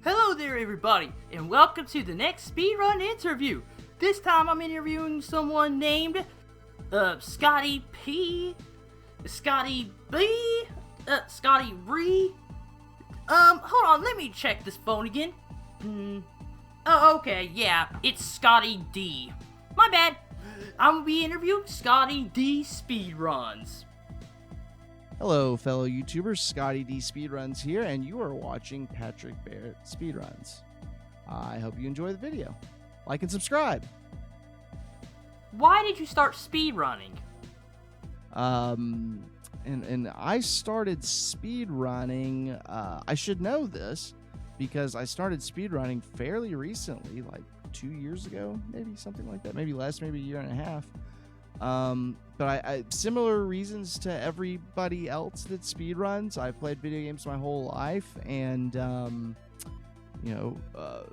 Hello there everybody, and welcome to the next Speedrun Interview. This time I'm interviewing someone named, Scotty B, Scotty Ree. Hold on, let me check this phone again. Oh, okay, yeah, it's Scotty D. My bad. I'm gonna be interviewing Scotty D Speedruns. Hello, fellow YouTubers. Scotty D Speedruns here, and you are watching Patrick Barrett Speedruns. I hope you enjoy the video. Like and subscribe. Why did you start speedrunning? And I started speedrunning. I should know this because I started speedrunning fairly recently, like 2 years ago, maybe something like that, maybe less, maybe a year and a half. But I similar reasons to everybody else that speedruns. I've played video games my whole life, and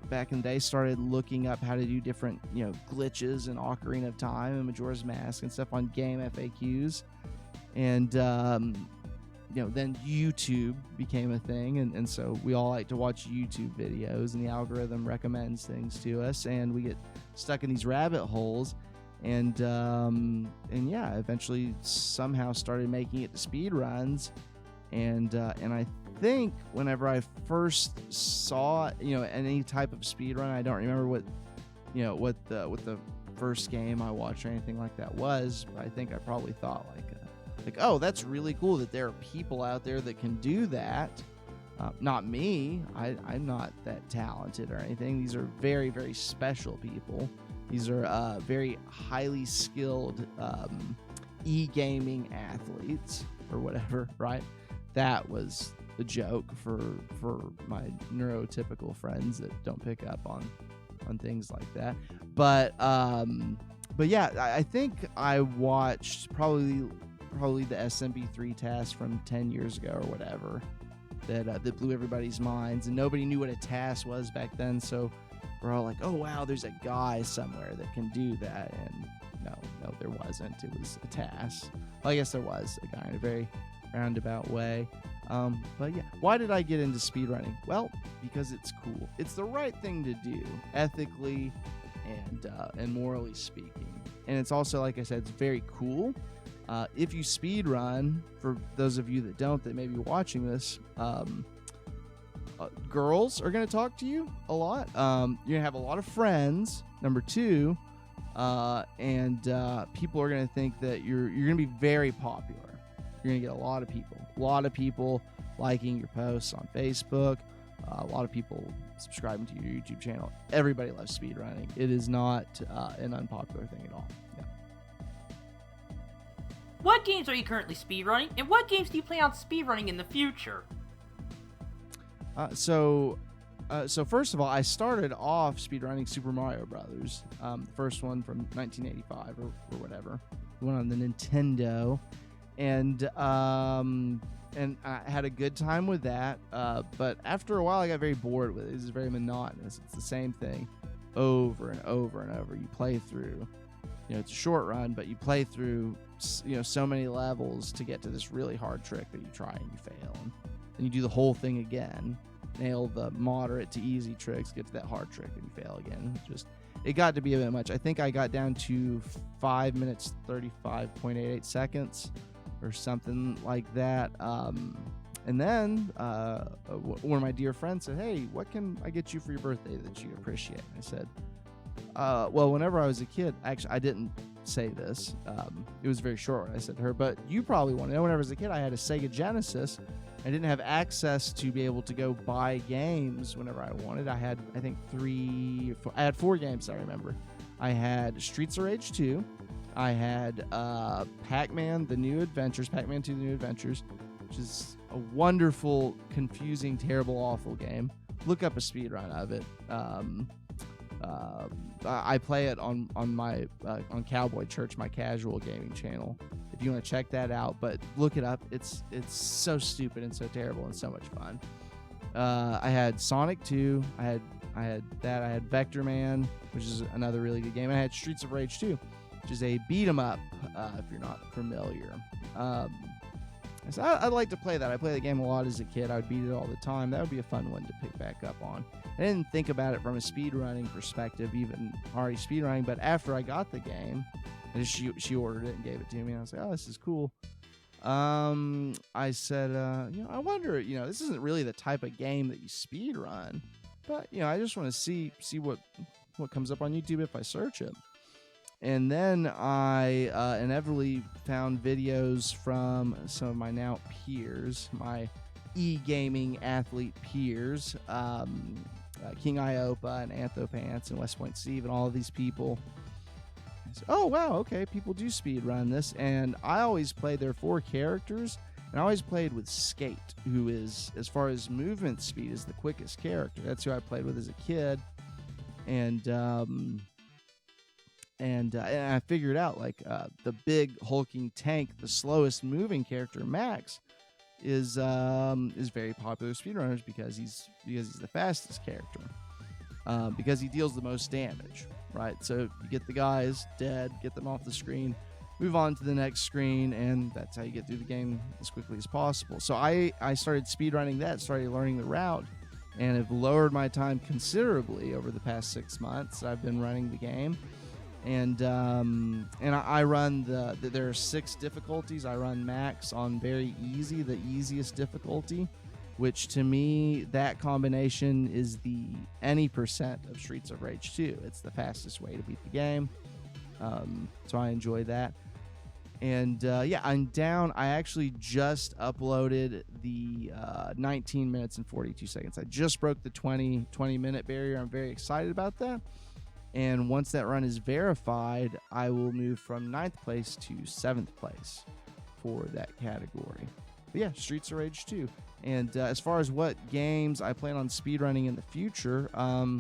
back in the day, started looking up how to do different glitches and Ocarina of Time and Majora's Mask and stuff on game FAQs, and then YouTube became a thing, and so we all like to watch YouTube videos, and the algorithm recommends things to us, and we get stuck in these rabbit holes. And yeah, eventually somehow started making it to speedruns, and I think whenever I first saw any type of speedrun, I don't remember what the first game I watched or anything like that was, but I think I probably thought like oh, that's really cool that there are people out there that can do that. Not me. I'm not that talented or anything. These are very, very special people. These are very highly skilled e-gaming athletes or whatever, right? That was a joke for my neurotypical friends that don't pick up on things like that. But yeah, I think I watched probably the SMB3 task from 10 years ago or whatever that blew everybody's minds, and nobody knew what a task was back then, so we're all like, oh wow, there's a guy somewhere that can do that. And no, there wasn't. It was a task. Well, I guess there was a guy in a very roundabout way. But yeah, why did I get into speedrunning? Well, because it's cool. It's the right thing to do, ethically and morally speaking. And it's also, like I said, it's very cool. If you speedrun, for those of you that don't, that may be watching this, girls are going to talk to you a lot. You're going to have a lot of friends, number two, and people are going to think that you're going to be very popular. You're going to get a lot of people liking your posts on Facebook, a lot of people subscribing to your YouTube channel. Everybody loves speedrunning. It is not an unpopular thing at all. Yeah. What games are you currently speedrunning, and what games do you plan on speedrunning in the future? So first of all, I started off speedrunning Super Mario Brothers, the first one from 1985 or whatever, the one on the Nintendo, and I had a good time with that. But after a while, I got very bored with it. It's very monotonous. It's the same thing over and over and over. You play through, it's a short run, but you play through, so many levels to get to this really hard trick that you try and you fail. And you do the whole thing again, nail the moderate to easy tricks, get to that hard trick, and you fail again. It got to be a bit much. I think I got down to 5 minutes 35.88 seconds or something like that. And then one of my dear friends said, "Hey, what can I get you for your birthday that you appreciate?" And I said, well, whenever I was a kid, actually, I didn't say this. It was very short. I said to her, but you probably want to know, whenever I was a kid, I had a Sega Genesis. I didn't have access to be able to go buy games whenever I wanted. I had, I think, I had 4 games I remember. I had Streets of Rage 2. I had Pac-Man 2, The New Adventures, which is a wonderful, confusing, terrible, awful game. Look up a speedrun of it. I play it on my on Cowboy Church, my casual gaming channel. If you want to check that out, but look it up. It's so stupid and so terrible and so much fun. I had Sonic 2. I had that. I had Vector Man, which is another really good game. I had Streets of Rage 2, which is a beat 'em up. If you're not familiar. I said, I'd like to play that. I played the game a lot as a kid. I would beat it all the time. That would be a fun one to pick back up on. I didn't think about it from a speedrunning perspective, even already speedrunning, but after I got the game, and she ordered it and gave it to me, and I was like, oh, this is cool. I said, I wonder, this isn't really the type of game that you speedrun, but, I just want to see what comes up on YouTube if I search it. And then I inevitably found videos from some of my now peers, my e-gaming athlete peers, King Iopa and Anthopants and West Point Steve and all of these people. I said, oh, wow, okay, people do speedrun this. And I always played their 4 characters, and I always played with Skate, who is, as far as movement speed, is the quickest character. That's who I played with as a kid. And I figured out, like, the big hulking tank, the slowest moving character, Max, is very popular with speedrunners because he's the fastest character, because he deals the most damage, right? So you get the guys dead, get them off the screen, move on to the next screen, and that's how you get through the game as quickly as possible. So I started speedrunning that, started learning the route, and have lowered my time considerably over the past 6 months I've been running the game. And I run there are 6 difficulties. I run max on very easy, the easiest difficulty, which to me, that combination is the any percent of Streets of Rage 2. It's the fastest way to beat the game. So I enjoy that. And I'm down. I actually just uploaded the 19 minutes and 42 seconds. I just broke the 20 minute barrier. I'm very excited about that. And once that run is verified, I will move from 9th place to 7th place for that category. But yeah, Streets of Rage 2. And as far as what games I plan on speedrunning in the future, more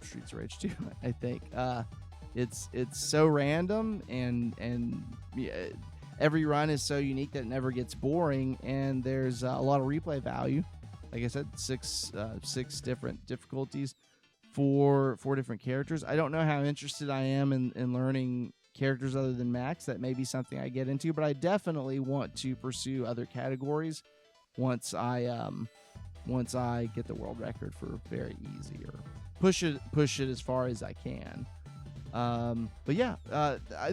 Streets of Rage 2, I think. It's so random, and every run is so unique that it never gets boring, and there's a lot of replay value. Like I said, six different difficulties, four different characters. I don't know how interested I am in learning characters other than Max. That may be something I get into, but I definitely want to pursue other categories once I get the world record for very easy, or push it as far as I can. But yeah,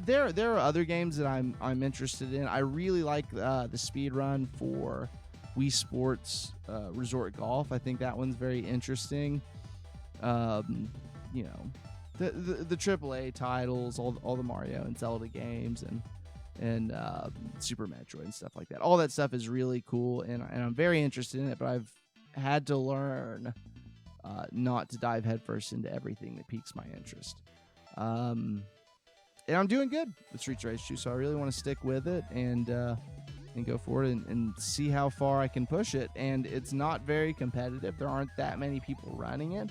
there are other games that I'm interested in. I really like the speedrun for Wii Sports Resort Golf. I think that one's very interesting. The AAA titles, all the Mario and Zelda games, and Super Metroid and stuff like that. All that stuff is really cool, and I'm very interested in it. But I've had to learn not to dive headfirst into everything that piques my interest. And I'm doing good with Streets of Rage 2, so I really want to stick with it and go forward and see how far I can push it. And it's not very competitive. There aren't that many people running it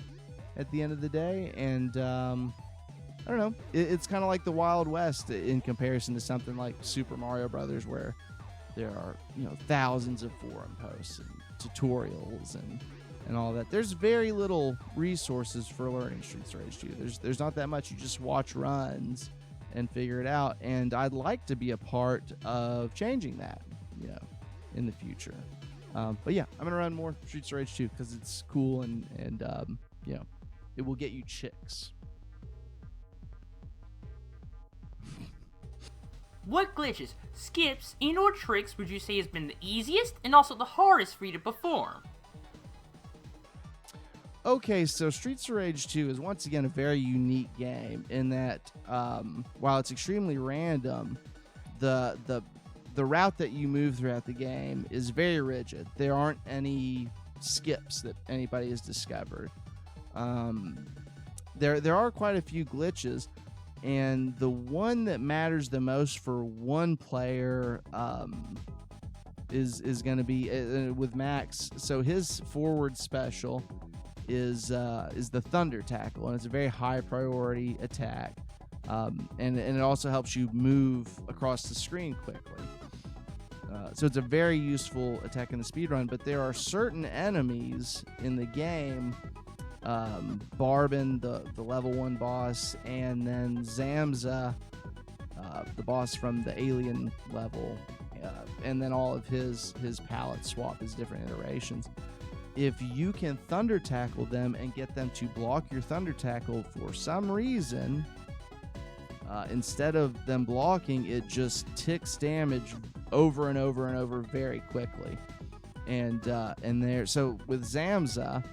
at the end of the day, and I don't know. It's kind of like the Wild West in comparison to something like Super Mario Brothers, where there are thousands of forum posts and tutorials and all that. There's very little resources for learning Streets of Rage 2. There's not that much. You just watch runs and figure it out. And I'd like to be a part of changing that, in the future. But yeah, I'm gonna run more Streets of Rage 2 because it's cool and it will get you chicks. What glitches, skips, and/or tricks would you say has been the easiest and also the hardest for you to perform? Okay, so Streets of Rage 2 is once again a very unique game in that while it's extremely random, the route that you move throughout the game is very rigid. There aren't any skips that anybody has discovered. There are quite a few glitches, and the one that matters the most for one player is going to be with Max. So his forward special is the Thunder Tackle, and it's a very high priority attack, and it also helps you move across the screen quickly. So it's a very useful attack in the speedrun, but there are certain enemies in the game, Barbin, the level 1 boss, and then Zamza, the boss from the alien level, and then all of his palettes swap, his different iterations. If you can thunder tackle them and get them to block your thunder tackle for some reason, instead of them blocking, it just ticks damage over and over and over very quickly. And there, so with Zamza,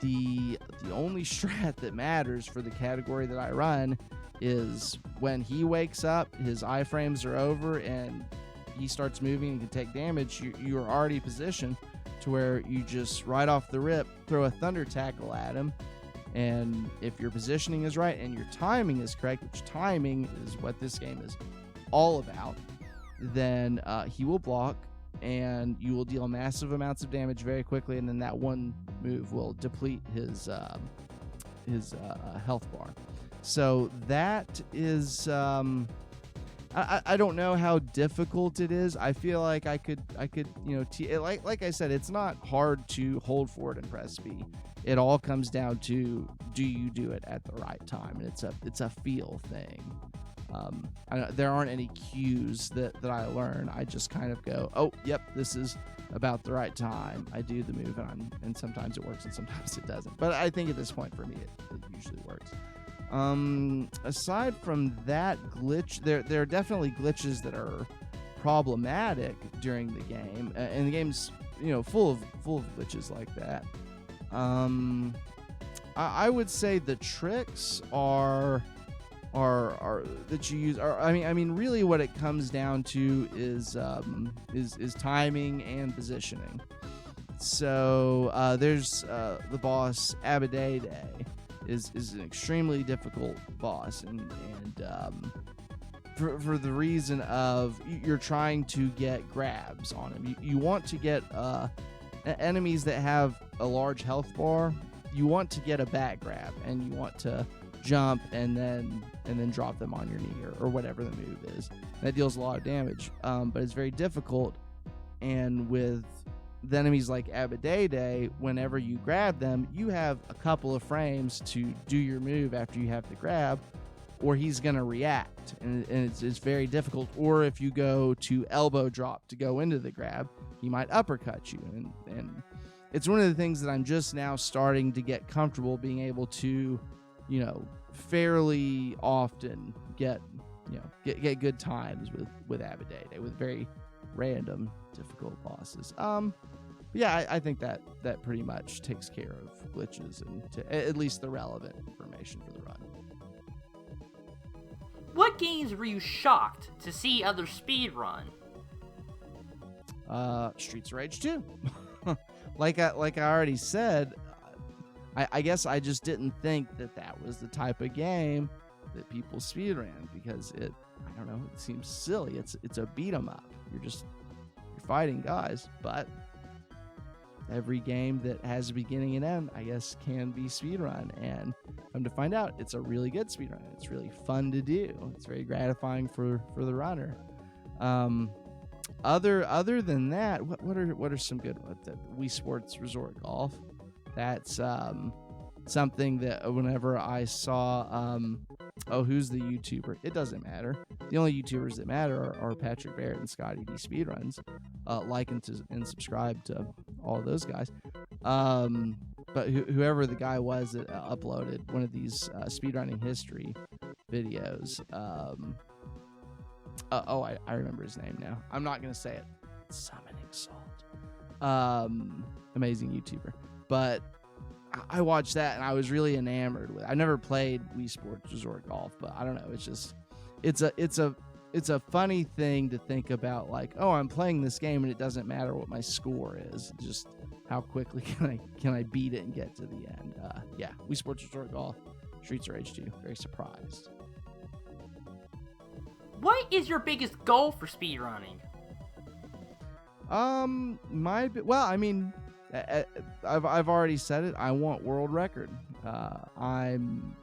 the only strat that matters for the category that I run is when he wakes up, his iframes are over, and he starts moving and can take damage. You are already positioned to where you just right off the rip throw a thunder tackle at him, and if your positioning is right and your timing is correct, which timing is what this game is all about, then he will block and you will deal massive amounts of damage very quickly, and then that one move will deplete his health bar. So that is I don't know how difficult it is. I feel like I could like I said, it's not hard to hold forward and press B. It all comes down to, do you do it at the right time? And it's a feel thing. There aren't any cues that I learn. I just kind of go, oh, yep, this is about the right time. I do the move, and sometimes it works and sometimes it doesn't. But I think at this point for me, it usually works. Aside from that glitch, there are definitely glitches that are problematic during the game, and the game's full of glitches like that. I would say the tricks are that you use are I mean really what it comes down to is timing and positioning. So there's the boss Abadede is an extremely difficult boss, and for the reason of you're trying to get grabs on him. You want to get enemies that have a large health bar. You want to get a back grab, and you want to jump and then drop them on your knee or whatever the move is. That deals a lot of damage, but it's very difficult. And with the enemies like Abadede, whenever you grab them, you have a couple of frames to do your move after you have the grab, or he's going to react, and it's very difficult. Or if you go to elbow drop to go into the grab, he might uppercut you, and it's one of the things that I'm just now starting to get comfortable being able to, fairly often get good times with Abadede, with very random difficult bosses. Yeah, I think that pretty much takes care of glitches and at least the relevant information for the run. What games were you shocked to see others speedrun? Streets of Rage 2. like I already said, I guess I just didn't think that was the type of game that people speedran, because it seems silly. It's a beat 'em up. You're fighting guys, but every game that has a beginning and end, I guess, can be speedrun, and come to find out, it's a really good speedrun. It's really fun to do. It's very gratifying for the runner. Other than that, what are some good ones? Wii Sports Resort Golf. That's something that whenever I saw, who's the YouTuber? It doesn't matter. The only YouTubers that matter are Patrick Barrett and Scotty D Speedruns. Like and subscribe to all of those guys. But whoever the guy was that uploaded one of these speedrunning history videos. I remember his name now. I'm not gonna say it. Summoning Salt. Amazing YouTuber. But I watched that and I was really enamored with it. I never played Wii Sports Resort Golf, but I don't know. It's a funny thing to think about, like, oh, I'm playing this game and it doesn't matter what my score is. Just how quickly can I beat it and get to the end. Yeah, Wii Sports Resort Golf, Streets of Rage 2. Very surprised. What is your biggest goal for speedrunning? I've already said it. I want world record. I'm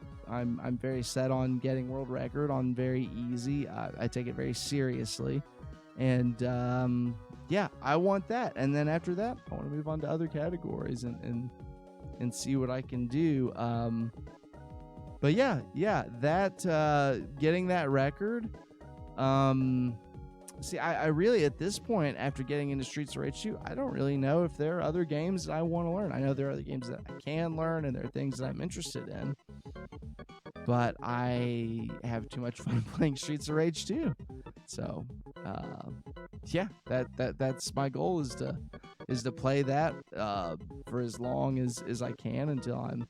very set on getting world record on very easy. I take it very seriously, and yeah, I want that. And then after that, I want to move on to other categories and see what I can do. But yeah, that getting that record See, I really, at this point, after getting into Streets of Rage 2, I don't really know if there are other games that I want to learn. I know there are other games that I can learn, and there are things that I'm interested in. But I have too much fun playing Streets of Rage 2. So, yeah, that's my goal, is to play that for as long as I can, until I'm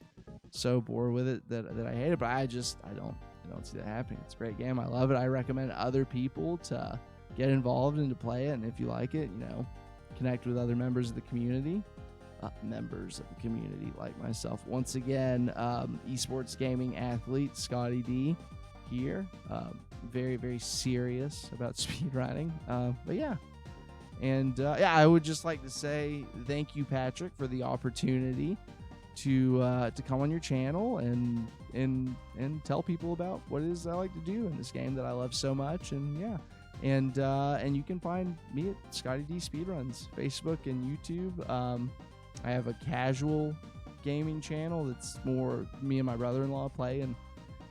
so bored with it that I hate it. But I don't see that happening. It's a great game. I love it. I recommend other people to get involved and to play it. And if you like it, connect with other members of the community. Like myself. Once again, esports gaming athlete Scotty D here. Very, very serious about speedrunning. But yeah. And I would just like to say thank you, Patrick, for the opportunity to come on your channel and tell people about what it is I like to do in this game that I love so much. And yeah. And you can find me at Scotty D Speedruns, Facebook and YouTube. I have a casual gaming channel that's more me and my brother-in-law play and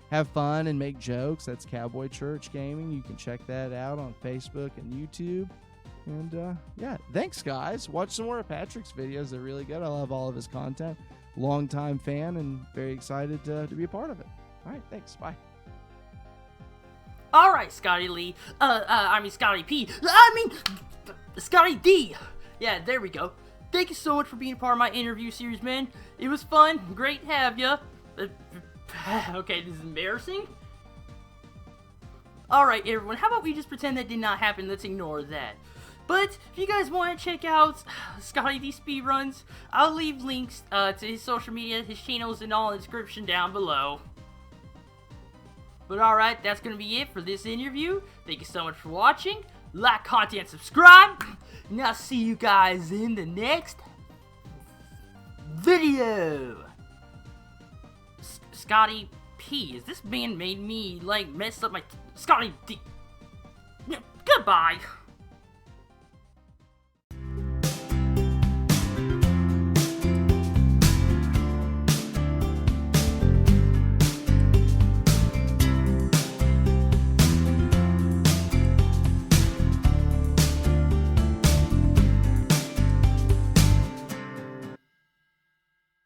have fun and make jokes. That's Cowboy Church Gaming. You can check that out on Facebook and YouTube. And yeah, thanks, guys. Watch some more of Patrick's videos. They're really good. I love all of his content. Longtime fan and very excited to be a part of it. All right, thanks. Bye. Alright, Scotty Lee. Scotty P. Scotty D. Yeah, there we go. Thank you so much for being a part of my interview series, man. It was fun. Great to have ya. Okay, this is embarrassing. Alright, everyone. How about we just pretend that did not happen? Let's ignore that. But if you guys want to check out Scotty D Speedruns, I'll leave links to his social media, his channels, and all in the description down below. But alright, that's going to be it for this interview. Thank you so much for watching. Like, content, subscribe. And I'll see you guys in the next video. Scotty P. Is this man made me, mess up my... Scotty D. Goodbye.